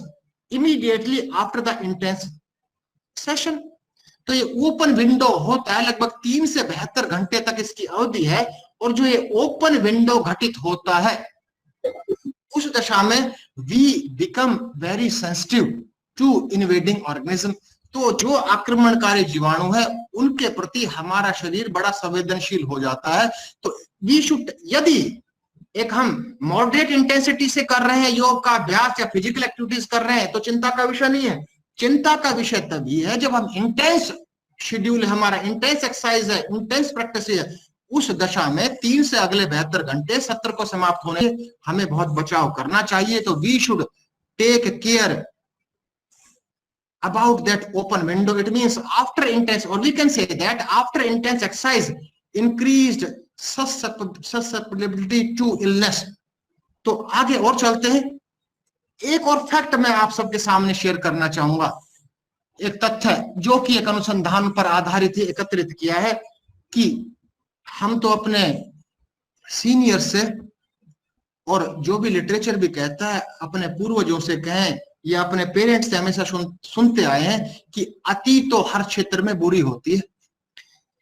immediately after the intense session. तो ये ओपन विंडो होता है, लगभग 3 से 72 घंटे तक इसकी अवधि है, और जो ये ओपन विंडो घटित होता है उस दशा में we become very sensitive to invading organism. तो जो आक्रमणकारी जीवाणु है उनके प्रति हमारा शरीर बड़ा संवेदनशील हो जाता है। तो वी शुड, यदि एक हम मॉडरेट इंटेंसिटी से कर रहे हैं योग का अभ्यास या फिजिकल एक्टिविटीज कर रहे हैं तो चिंता का विषय नहीं है। चिंता का विषय तभी है जब हम इंटेंस शेड्यूल, हमारा इंटेंस एक्सरसाइज है, इंटेंस प्रैक्टिस है, उस दशा में 3 से अगले 72 घंटे सत्र को समाप्त होने हमें बहुत बचाव करना चाहिए। तो we should take care about that open window. It means after intense, or we can say that after intense exercise increased susceptibility to illness. तो आगे और चलते हैं। एक और फैक्ट मैं आप सबके सामने शेयर करना चाहूंगा, एक तथ्य जो कि एक अनुसंधान पर आधारित ही एकत्रित किया है कि हम तो अपने सीनियर से, और जो भी लिटरेचर भी कहता है, अपने पूर्वजों से कहें या अपने पेरेंट्स से हमेशा सुनते आए हैं कि अति तो हर क्षेत्र में बुरी होती है।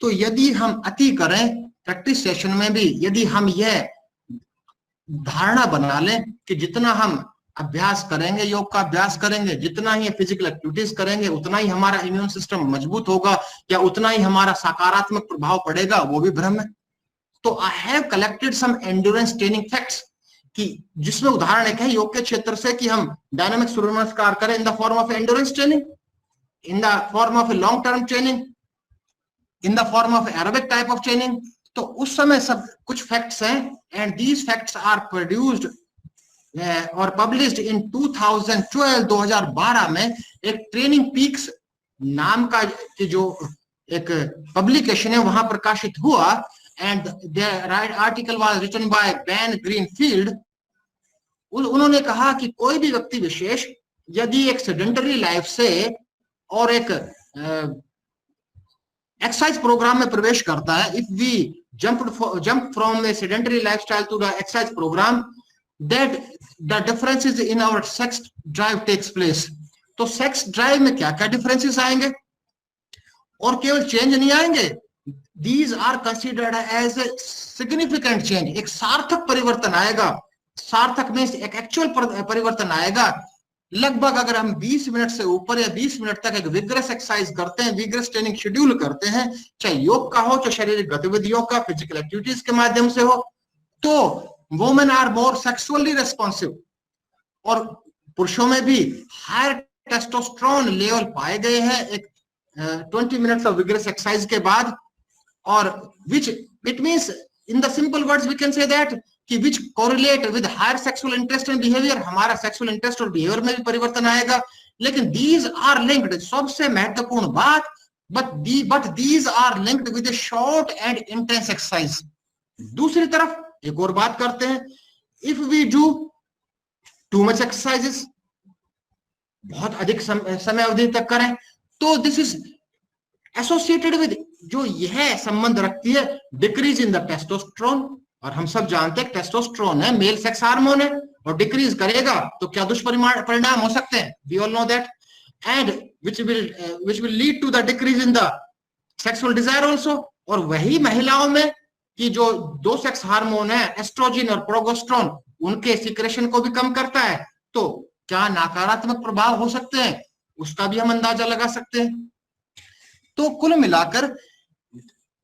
तो यदि हम अति करें प्रैक्टिस सेशन में भी, यदि हम यह धारणा बना लें कि जितना हम अभ्यास करेंगे, योग का अभ्यास करेंगे, जितना ही फिजिकल एक्टिविटीज करेंगे, उतना ही हमारा इम्यून सिस्टम मजबूत होगा या उतना ही हमारा सकारात्मक प्रभाव पड़ेगा, वो भी भ्रम है। तो I have collected some endurance training facts, कि जिसमें उदाहरण एक है योग के क्षेत्र से कि हम डायनामिक सूर्य नमस्कार करें in the form of endurance training, in the form of long term training, in the form of aerobic type of training. तो उस समय सब कुछ फैक्ट्स हैं, and these facts are produced और पब्लिश्ड इन 2012 में एक ट्रेनिंग पीक्स नाम का जो एक पब्लिकेशन है वहां प्रकाशित हुआ, and the article was written by Ben Greenfield। उन्होंने कहा कि कोई भी व्यक्ति विशेष यदि एक सेडेंटरी लाइफ से और एक एक्सरसाइज प्रोग्राम में प्रवेश करता है, if we jump from a sedentary lifestyle to the exercise program, that the differences in our sex drive takes place। तो सेक्स ड्राइव में क्या क्या डिफरेंसेस आएंगे, और केवल चेंज नहीं आएंगे, These are considered as a significant change। एक सार्थक परिवर्तन आएगा, सार्थक में से एक एक्चुअल परिवर्तन आएगा। लगभग अगर हम 20 मिनट से ऊपर या 20 मिनट तक एक विग्रस एक्सरसाइज करते हैं, विग्रस ट्रेनिंग शेड्यूल करते हैं, चाहे योग का हो, चाहे शारीरिक गतिविधियों का, फिजिकल एक्टिविटीज के माध्यम से हो, तो women are more sexually responsive. और पुरुषों में भी हायर टेस्टोस्टेरोन लेवल पाए गए हैं एक 20 मिनट्स ऑफ विग्रस एक्सरसाइज के बाद, और which it means in the simple words we can say that कि which correlate with higher sexual interest and behavior, हमारा sexual interest और behavior में भी परिवर्तन आएगा। लेकिन these are linked, सबसे महत्वपूर्ण बात, but these are linked with a short and intense exercise। दूसरी तरफ एक और बात करते हैं, if we do too much exercises, बहुत अधिक समय अवधि तक करें, तो this is associated with, जो यह संबंध रखती है डिक्रीज इन द टेस्टोस्टेरोन। और हम सब जानते हैं टेस्टोस्टेरोन है मेल सेक्स हार्मोन है, और डिक्रीज करेगा तो क्या दुष्परिणाम हो सकते हैं, we all know that, and which will lead to the decrease in the sexual desire also। और वही महिलाओं में कि जो 2 सेक्स हार्मोन है एस्ट्रोजन और प्रोगेस्टेरोन, उनके सिक्रेशन को भी कम करता है, तो क्या नकारात्मक प्रभाव हो सकते हैं, उसका भी हम अंदाजा लगा सकते हैं। तो कुल मिलाकर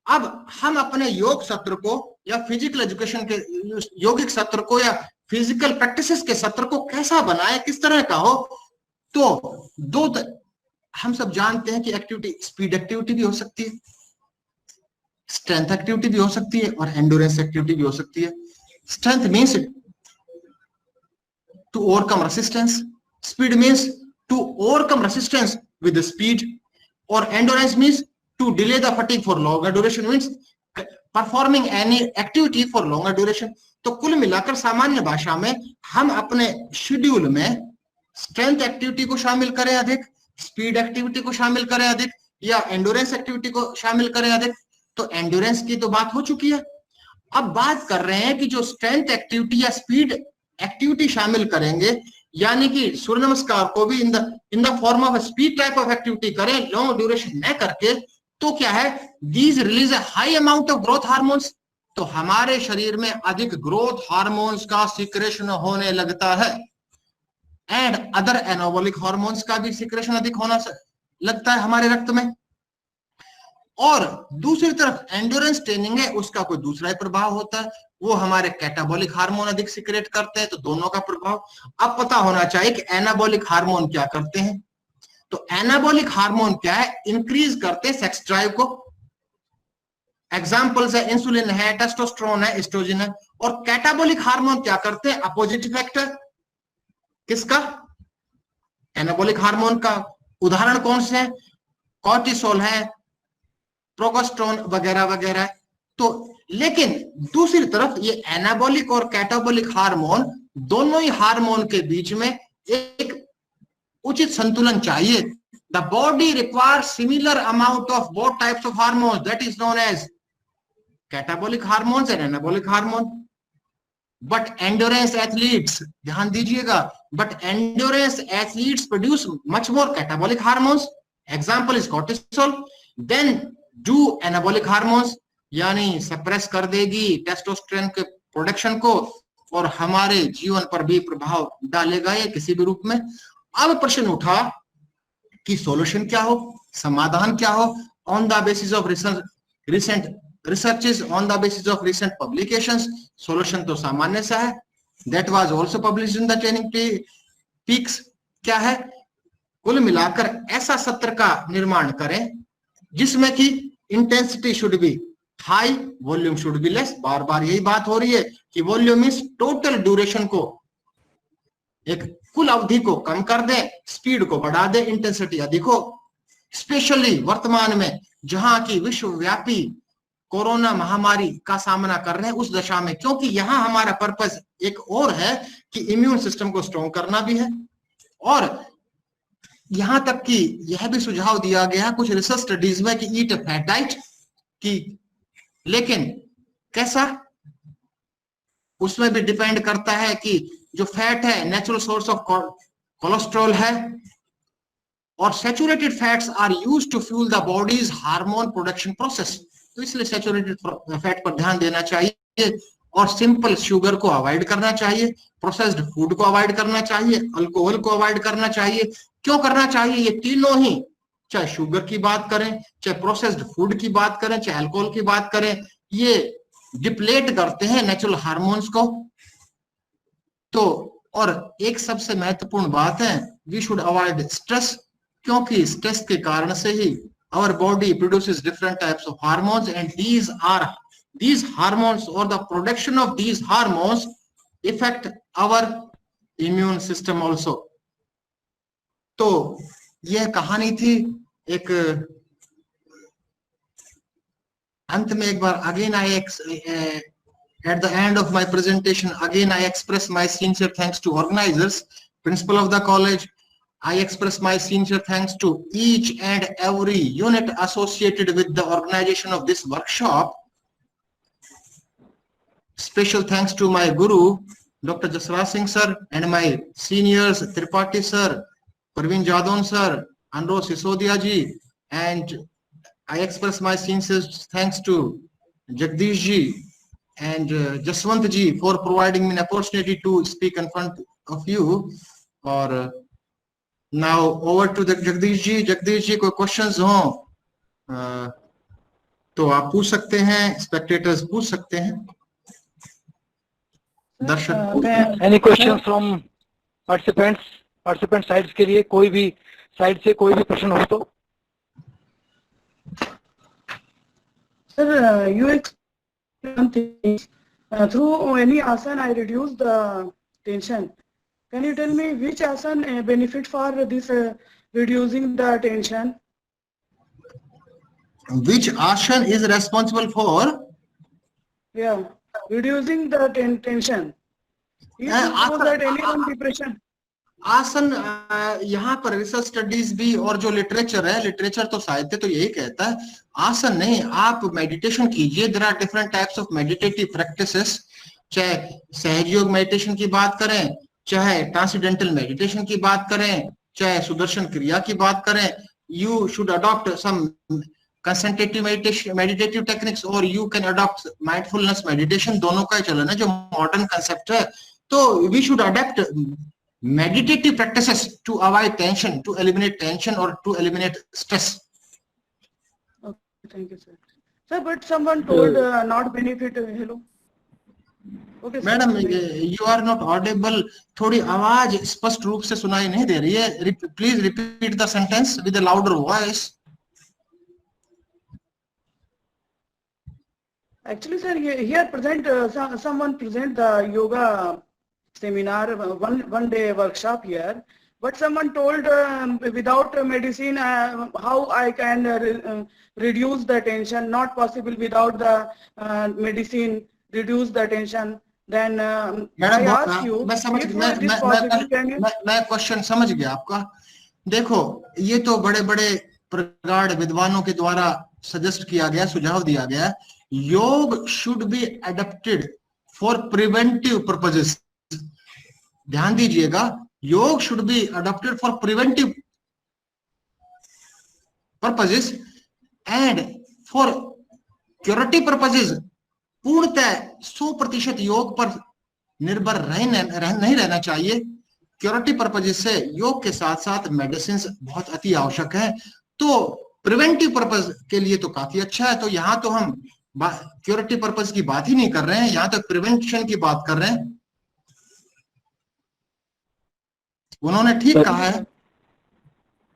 अब हम अपने योग सत्र को या फिजिकल एजुकेशन के यौगिक सत्र को या फिजिकल प्रैक्टिसेस के सत्र को कैसा बनाए, किस तरह का हो, तो हम सब जानते हैं कि एक्टिविटी स्पीड एक्टिविटी भी हो सकती है, स्ट्रेंथ एक्टिविटी भी हो सकती है और एंडोरेंस एक्टिविटी भी हो सकती है। Strength means to overcome resistance, speed means to overcome resistance with speed, और endurance means to delay the fatigue for longer duration, means performing any activity for longer duration. तो कुल मिलाकर सामान्य भाषा में हम अपने शेड्यूल में स्ट्रेंथ एक्टिविटी को शामिल करें अधिक, स्पीड एक्टिविटी को शामिल करें अधिक, या एंडोरेंस एक्टिविटी को शामिल करें अधिक। तो एंडोरेंस की तो बात हो चुकी है। अब बात कर रहे हैं कि जो स्ट्रेंथ एक्टिविटी या स्पीड एक्टिविटी शामिल करेंगे, यानी कि सूर्य नमस्कार को भी इन the form of speed type of activity करें, लॉन्ग ड्यूरेशन न करके, तो क्या है, these release a high amount of growth hormones. तो हमारे शरीर में अधिक ग्रोथ हार्मोन्स का सिक्रेशन होने लगता है, एंड अदर एनाबॉलिक हार्मोन्स का भी सिक्रेशन अधिक होना लगता है हमारे रक्त में। और दूसरी तरफ एंड्योरेंस ट्रेनिंग है, उसका कोई दूसरा ही प्रभाव होता है, वो हमारे कैटाबॉलिक हार्मोन अधिक सिक्रेट करते हैं। तो दोनों का प्रभाव अब पता होना चाहिए कि एनाबॉलिक हार्मोन क्या करते हैं। तो एनाबॉलिक हार्मोन क्या है, इंक्रीज करते हैं सेक्स ड्राइव को। एग्जाम्पल्स है इंसुलिन है, टेस्टोस्टेरोन है, एस्ट्रोजन है। और कैटाबॉलिक हार्मोन क्या करते हैं, अपोजिट इफेक्ट किसका, एनाबॉलिक हार्मोन का। उदाहरण कौन से हैं, कॉर्टिसोल है, प्रोजेस्टेरोन वगैरह वगैरह। तो लेकिन दूसरी तरफ ये एनाबॉलिक और कैटाबॉलिक हार्मोन, दोनों ही हार्मोन के बीच में एक उचित संतुलन चाहिए। The body requires similar amount of both types of hormones, that is known as catabolic hormones and anabolic hormone. But endurance athletes, ध्यान दीजिएगा, but endurance athletes produce much more catabolic hormones, example is cortisol, then do anabolic hormones, यानी suppress कर देगी testosterone के production को और हमारे जीवन पर भी प्रभाव डालेगा ये किसी भी रूप में। अब प्रश्न उठा कि सॉल्यूशन क्या हो, समाधान क्या हो, on the basis of recent researches, on the basis of recent publications। solution तो सामान्य सा है, that was also published in the training peaks। क्या है, कुल मिलाकर ऐसा सत्र का निर्माण करें जिसमें कि intensity should be high, volume should be less. बार बार यही बात हो रही है कि वॉल्यूम मींस टोटल ड्यूरेशन को, एक कुल अवधि को कम कर दें, स्पीड को बढ़ा दें, इंटेंसिटी अधिक हो। स्पेशली वर्तमान में जहां की विश्वव्यापी कोरोना महामारी का सामना कर रहे हैं उस दशा में, क्योंकि यहां हमारा पर्पस एक और है कि इम्यून सिस्टम को स्ट्रॉन्ग करना भी है। और यहां तक कि यह भी सुझाव दिया गया कुछ रिसर्च स्टडीज में कि ईट फैट डाइट की, लेकिन कैसा, उसमें भी डिपेंड करता है कि जो फैट है नेचुरल सोर्स ऑफ कोलेस्ट्रॉल है, और saturated fats are used to fuel the body's hormone production process. तो इसलिए सैचुरेटेड फैट पर ध्यान देना चाहिए और सिंपल शुगर को अवॉइड करना चाहिए, प्रोसेस्ड फूड को अवॉइड करना चाहिए, अल्कोहल को अवॉइड करना चाहिए। क्यों करना चाहिए, ये तीनों ही, चाहे शुगर की बात करें, चाहे प्रोसेस्ड फूड की बात करें, चाहे अल्कोहल की बात करें, ये डिप्लेट करते हैं नेचुरल हार्मोन्स को। तो और एक सबसे महत्वपूर्ण बात है, वी शुड अवॉइड स्ट्रेस, क्योंकि स्ट्रेस के कारण से ही our body produces different types of hormones, and these hormones or the production of these hormones affect our immune system also। तो यह कहानी थी। एक अंत में एक बार again at the end of my presentation again I express my sincere thanks to organizers, principal of the college. I express my sincere thanks to each and every unit associated with the organization of this workshop. Special thanks to my guru, Dr. Jasraj Singh sir, and my seniors, Tripathi sir, Parveen Jadon sir, Anro Sisodia ji, and I express my sincere thanks to Jagdish ji and Jaswant ji for providing me an opportunity to speak in front of you। और now over to the Jagdish ji। Jagdish ji, कोई questions हो तो आप पूछ सकते हैं, spectators पूछ सकते हैं, दर्शक। any questions from participants sides के लिए कोई भी साइड से कोई भी प्रश्न हो तो। Sir, you explain one thing. Through any asana, I reduce the tension. Can you tell me which asana benefit for this reducing the tension? Which asana is responsible for Yeah, reducing the tension. If suppose that anyone depression. आसन? यहाँ पर research studies भी और जो literature है, literature तो साहित्य तो यही कहता है आसन नहीं, आप मेडिटेशन कीजिए। There are different types of meditative practices, चाहे सहयोग मेडिटेशन की बात करें, चाहे ट्रांसेंडेंटल मेडिटेशन की बात करें, चाहे सुदर्शन क्रिया की बात करें। You should adopt some concentrative meditative techniques और you can adopt mindfulness meditation, दोनों का ही चलन है जो मॉडर्न कंसेप्ट है। तो we should adopt meditative practices to avoid tension, to eliminate tension or to eliminate stress. Okay, thank you, sir. Sir, but someone told not benefit. Hello. Okay, madam you are not audible, थोड़ी आवाज स्पष्ट रूप से सुनाई नहीं दे रही है। Please repeat the sentence with a louder voice. Actually, sir, here present someone present the yoga seminar, one day workshop here, but someone told without medicine how I can reduce the tension, not possible without the medicine reduce the tension. Then I ask you, मैं question समझ गया आपका। देखो ये तो बड़े बड़े प्रगाढ़ विद्वानों के द्वारा सजेस्ट किया गया, सुझाव दिया गया, योग should be adapted for preventive purposes. ध्यान दीजिएगा, योग should be adopted for preventive purposes and for curative purposes. पूर्णतः 100% योग पर निर्भर नहीं रहना चाहिए। क्यूरेटिव पर्पजेस से योग के साथ साथ मेडिसिन बहुत अति आवश्यक है। तो प्रिवेंटिव पर्पज के लिए तो काफी अच्छा है। तो यहाँ तो हम क्यूरेटिव पर्पज की बात ही नहीं कर रहे हैं, यहाँ तो प्रिवेंशन की बात कर रहे हैं। उन्होंने ठीक कहा है।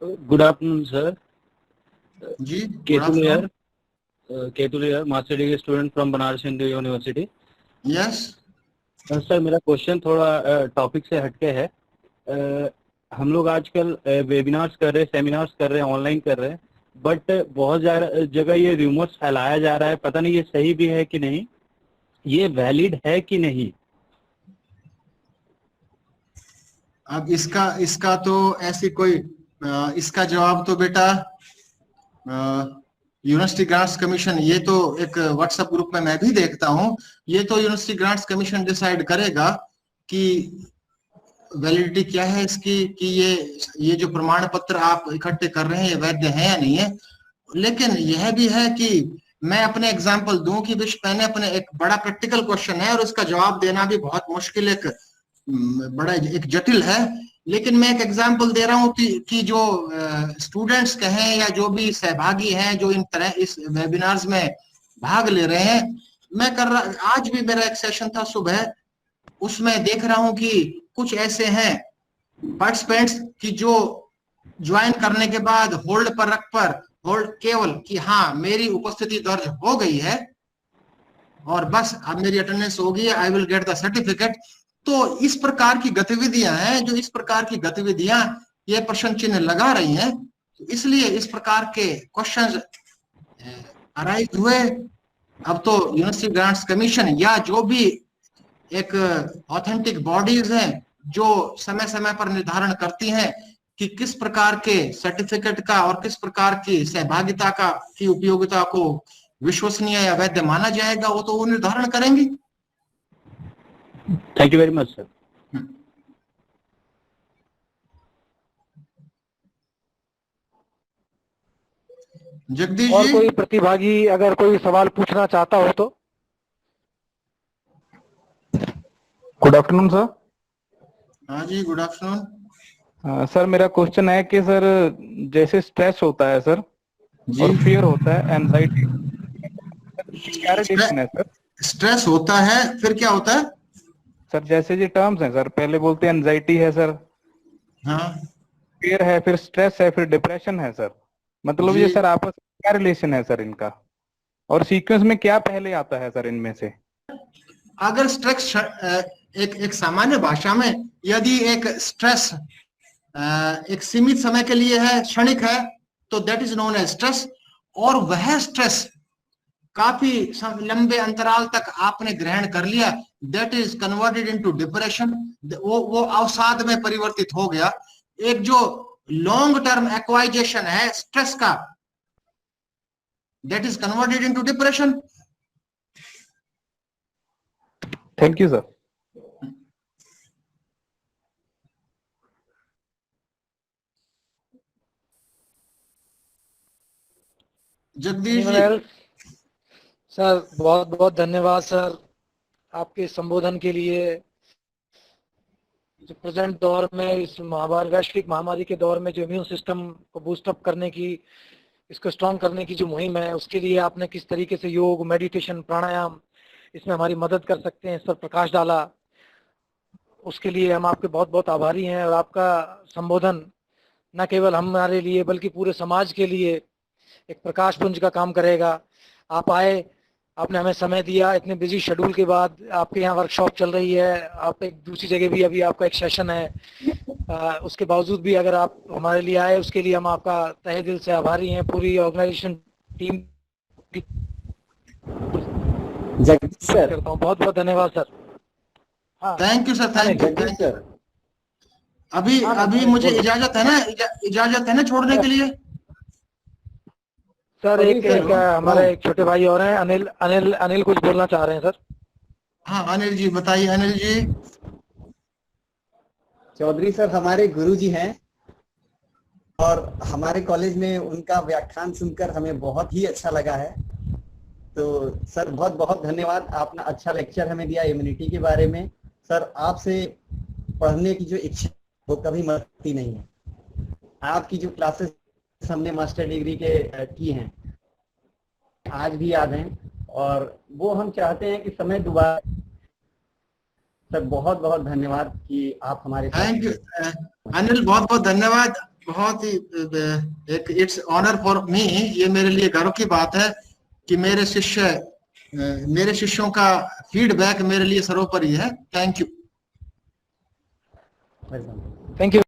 Good afternoon sir. जी, केतुल यार master degree student from Banaras Hindu university. Yes sir, मेरा क्वेश्चन थोड़ा टॉपिक से हटके है। हम लोग आजकल वेबिनार्स कर रहे हैं, सेमिनार्स कर रहे हैं, ऑनलाइन कर रहे हैं, बट बहुत जगह ये रूमर्स फैलाया जा रहा है, पता नहीं ये सही भी है कि नहीं, ये वैलिड है कि नहीं। अब इसका तो ऐसी कोई इसका जवाब तो बेटा यूनिवर्सिटी ग्रांट्स कमीशन, ये तो एक व्हाट्सएप ग्रुप में मैं भी देखता हूँ, ये तो यूनिवर्सिटी ग्रांट्स कमीशन डिसाइड करेगा कि वैलिडिटी क्या है इसकी, कि ये जो प्रमाण पत्र आप इकट्ठे कर रहे हैं ये वैध है या नहीं है। लेकिन यह भी है कि मैं अपने एग्जांपल दूं कि मैंने अपने एक बड़ा प्रैक्टिकल क्वेश्चन है और इसका जवाब देना भी बहुत मुश्किल, एक जटिल है, लेकिन मैं एक एग्जांपल दे रहा हूँ कि जो स्टूडेंट्स कहें या जो भी सहभागी हैं जो इस वेबिनार्स में भाग ले रहे हैं, आज भी मेरा एक सेशन था सुबह, उसमें देख रहा हूं कि कुछ ऐसे हैं पार्टिसिपेंट्स कि जो ज्वाइन करने के बाद होल्ड केवल कि हाँ मेरी उपस्थिति दर्ज हो गई है और बस अब मेरी अटेंडेंस होगी, I will get the certificate. तो इस प्रकार की गतिविधियां हैं, जो इस प्रकार की गतिविधियां ये प्रश्न चिन्ह लगा रही हैं, तो इसलिए इस प्रकार के क्वेश्चंस अराइज हुए। अब तो यूनिवर्सिटी ग्रांट्स कमीशन या जो भी एक ऑथेंटिक बॉडीज हैं जो समय समय पर निर्धारण करती हैं कि किस प्रकार के सर्टिफिकेट का और किस प्रकार की सहभागिता की उपयोगिता को विश्वसनीय या वैध माना जाएगा, वो तो वो निर्धारण करेंगी। Thank you very much sir. Jagdish और जी, कोई प्रतिभागी अगर कोई सवाल पूछना चाहता हो तो। Good afternoon sir. हाँ जी, गुड आफ्टरनून। सर मेरा क्वेश्चन है कि सर जैसे स्ट्रेस होता है सर और फियर होता है, एंजाइटी, क्या रिलेशन है सर? स्ट्रेस होता है, फिर क्या होता है सर? जैसे जी टर्म्स हैं सर, पहले बोलते हैं एंजाइटी है सर, हाँ, फियर है, फिर स्ट्रेस है, फिर डिप्रेशन है सर। मतलब ये जी। सर आपस में क्या रिलेशन है सर इनका, और सीक्वेंस में क्या पहले आता है सर इनमें से? अगर स्ट्रेस एक सामान्य भाषा में यदि एक स्ट्रेस एक सीमित समय के लिए है, क्षणिक है, तो that is known as stress. और वह स्ट्रेस काफी लंबे अंतराल तक आपने ग्रहण कर लिया, that is converted into depression. वो अवसाद में परिवर्तित हो गया। एक जो लॉन्ग टर्म एक्वाइजेशन है स्ट्रेस का, that is converted into depression. Thank you sir. Jagdish ji. Sir बहुत बहुत धन्यवाद सर आपके संबोधन के लिए। जो प्रेजेंट दौर में इस वैश्विक महामारी के दौर में जो इम्यून सिस्टम को बूस्टअप करने की, इसको स्ट्रॉन्ग करने की जो मुहिम है, उसके लिए आपने किस तरीके से योग, मेडिटेशन, प्राणायाम इसमें हमारी मदद कर सकते हैं, इस पर प्रकाश डाला, उसके लिए हम आपके बहुत बहुत आभारी हैं। और आपका संबोधन न केवल हमारे लिए बल्कि पूरे समाज के लिए एक प्रकाश पुंज का काम करेगा। आप आए, आपने हमें समय दिया, इतने बिजी शेड्यूल के बाद आपके यहाँ वर्कशॉप चल रही है, आप एक दूसरी जगह भी अभी आपका एक सेशन है, उसके बावजूद भी अगर आप हमारे लिए आए, उसके लिए हम आपका तहे दिल से आभारी हैं, पूरी ऑर्गेनाइजेशन टीम जगदीश सर, करता हूँ। बहुत बहुत धन्यवाद सर। हाँ thank you sir, thank you. Jagdish sir, अभी मुझे इजाजत है ना, इजाजत है ना छोड़ने के लिए? सर एक हमारे एक छोटे भाई और हैं, अनिल कुछ बोलना चाह रहे हैं सर। हाँ अनिल जी बताइए। अनिल जी। चौधरी सर हमारे गुरुजी हैं और हमारे कॉलेज में उनका व्याख्यान सुनकर हमें बहुत ही अच्छा लगा है। तो सर बहुत बहुत धन्यवाद, आपने अच्छा लेक्चर हमें दिया इम्यूनिटी के बारे में। सर आपसे पढ़ने की जो इच्छा वो कभी मरती नहीं है। आपकी जो क्लासेस हमने मास्टर डिग्री के की हैं आज भी याद हैं, और वो हम चाहते हैं कि समय दोबारा। सर बहुत बहुत धन्यवाद कि आप हमारे साथ। थैंक यू अनिल, बहुत बहुत धन्यवाद। बहुत ही एक इट्स ऑनर फॉर मी, ये मेरे लिए गर्व की बात है कि मेरे शिष्यों का फीडबैक मेरे लिए सर्वोपरि है। Thank you. Thank you.